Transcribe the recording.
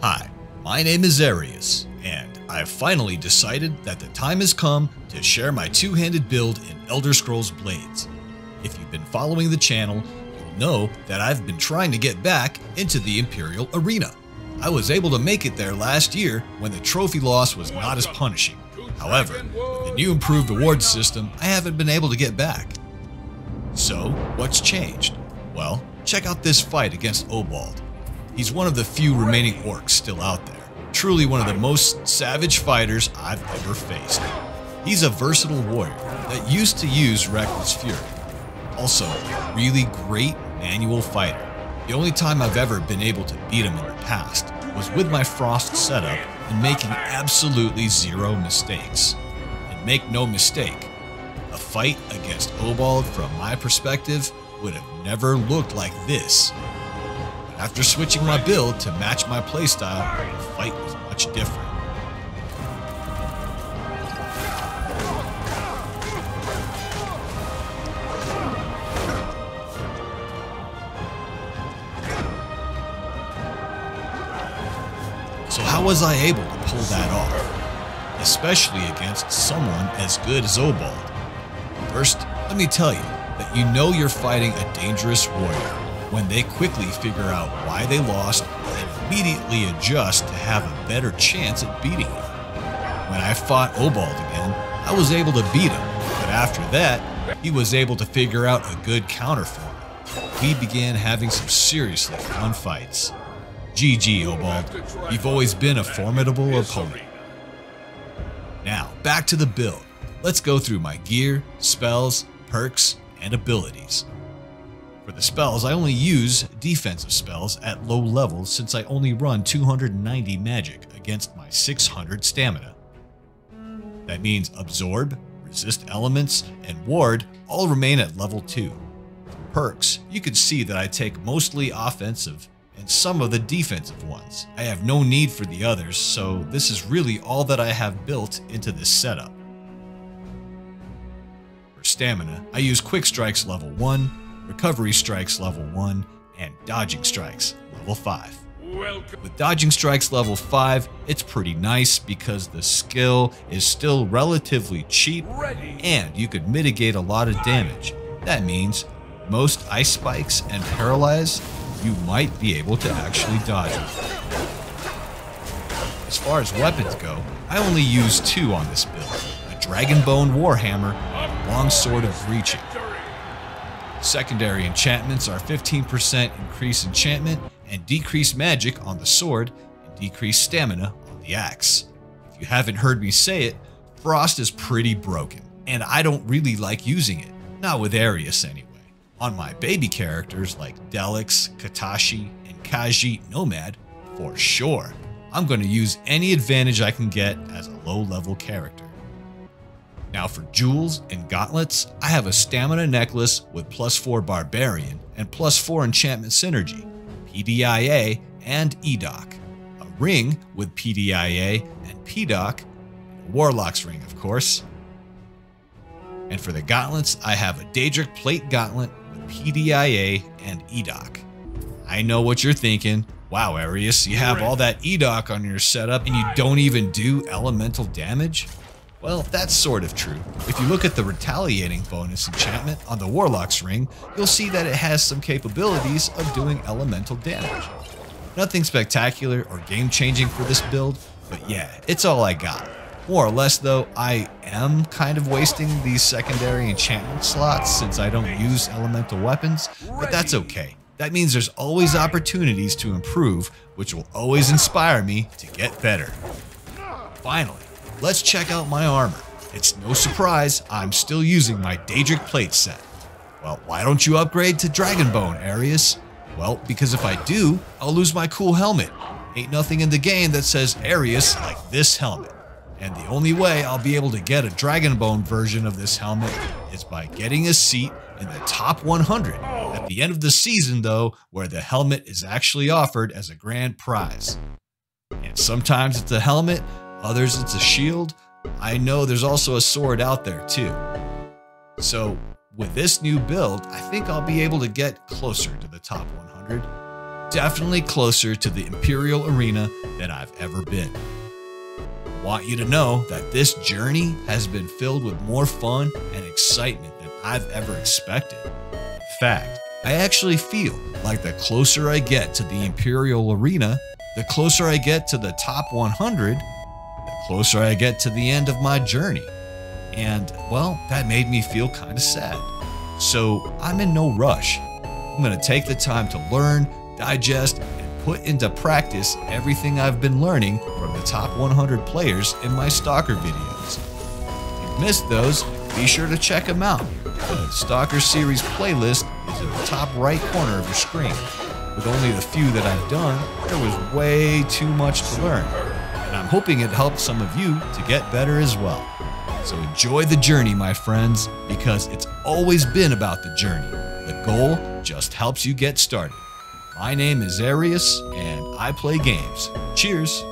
Hi, my name is Airyus, and I've finally decided that the time has come to share my two-handed build in Elder Scrolls Blades. If you've been following the channel, you'll know that I've been trying to get back into the Imperial Arena. I was able to make it there last year when the trophy loss was not as punishing. However, with the new improved award system, I haven't been able to get back. So, what's changed? Well, check out this fight against Obald. He's one of the few remaining orcs still out there. Truly one of the most savage fighters I've ever faced. He's a versatile warrior that used to use Reckless Fury. Also, a really great manual fighter. The only time I've ever been able to beat him in the past was with my Frost setup and making absolutely zero mistakes. And make no mistake, a fight against Obald from my perspective would have never looked like this. But after switching my build to match my playstyle, the fight was much different. So how was I able to pull that off? Especially against someone as good as Obald. First, let me tell you that you know you're fighting a dangerous warrior when they quickly figure out why they lost and immediately adjust to have a better chance at beating you. When I fought Obald again, I was able to beat him, but after that, he was able to figure out a good counter for me. We began having some seriously fun fights. GG, Obald. You've always been a formidable opponent. Now, back to the build. Let's go through my gear, spells, perks, and abilities. For the spells, I only use defensive spells at low levels since I only run 290 magic against my 600 stamina. That means Absorb, Resist Elements, and Ward all remain at level 2. For perks, you can see that I take mostly offensive and some of the defensive ones. I have no need for the others, so this is really all that I have built into this setup. For stamina, I use Quick Strikes level 1, Recovery Strikes level 1, and Dodging Strikes level 5. With Dodging Strikes level 5, it's pretty nice because the skill is still relatively cheap and you could mitigate a lot of damage. That means most Ice Spikes and Paralyze, you might be able to actually dodge them. As far as weapons go, I only use 2 on this build, a Dragonbone Warhammer and a Longsword of Reaching. Secondary enchantments are 15% increase enchantment and decrease magic on the sword and decrease stamina on the axe. If you haven't heard me say it, Frost is pretty broken, and I don't really like using it, not with Airyus anyway. On my baby characters like Delix, Katashi, and Kaji Nomad, for sure, I'm going to use any advantage I can get as a low-level character. Now for jewels and gauntlets, I have a stamina necklace with +4 Barbarian and +4 enchantment synergy, PDIA and EDOC, a ring with PDIA and PDOC, and a Warlock's ring of course. And for the gauntlets, I have a Daedric Plate Gauntlet with PDIA and EDOC. I know what you're thinking. Wow, Airyus, you have all that EDOC on your setup and you don't even do elemental damage? Well, that's sort of true. If you look at the retaliating bonus enchantment on the Warlock's ring, you'll see that it has some capabilities of doing elemental damage. Nothing spectacular or game-changing for this build, but yeah, it's all I got. More or less though, I am kind of wasting these secondary enchantment slots since I don't use elemental weapons, but that's okay. That means there's always opportunities to improve, which will always inspire me to get better. Finally, let's check out my armor. It's no surprise I'm still using my Daedric Plate set. Well, why don't you upgrade to Dragonbone, Airyus? Well, because if I do, I'll lose my cool helmet. Ain't nothing in the game that says Airyus like this helmet. And the only way I'll be able to get a Dragonbone version of this helmet is by getting a seat in the top 100 at the end of the season though, where the helmet is actually offered as a grand prize. And sometimes it's a helmet, others it's a shield. I know there's also a sword out there too. So with this new build, I think I'll be able to get closer to the top 100. definitely closer to the Imperial Arena than I've ever been. I want you to know that this journey has been filled with more fun and excitement than I've ever expected. In fact, I actually feel like the closer I get to the Imperial Arena, the closer I get to the top 100, the closer I get to the end of my journey. And, well, that made me feel kind of sad. So I'm in no rush. I'm going to take the time to learn, digest, and put into practice everything I've been learning from the top 100 players in my Stalker videos. If you've missed those, be sure to check them out. The Stalker series playlist is in the top right corner of your screen. With only the few that I've done, there was way too much to learn, and I'm hoping it helped some of you to get better as well. So enjoy the journey, my friends, because it's always been about the journey. The goal just helps you get started. My name is Airyus, and I play games. Cheers!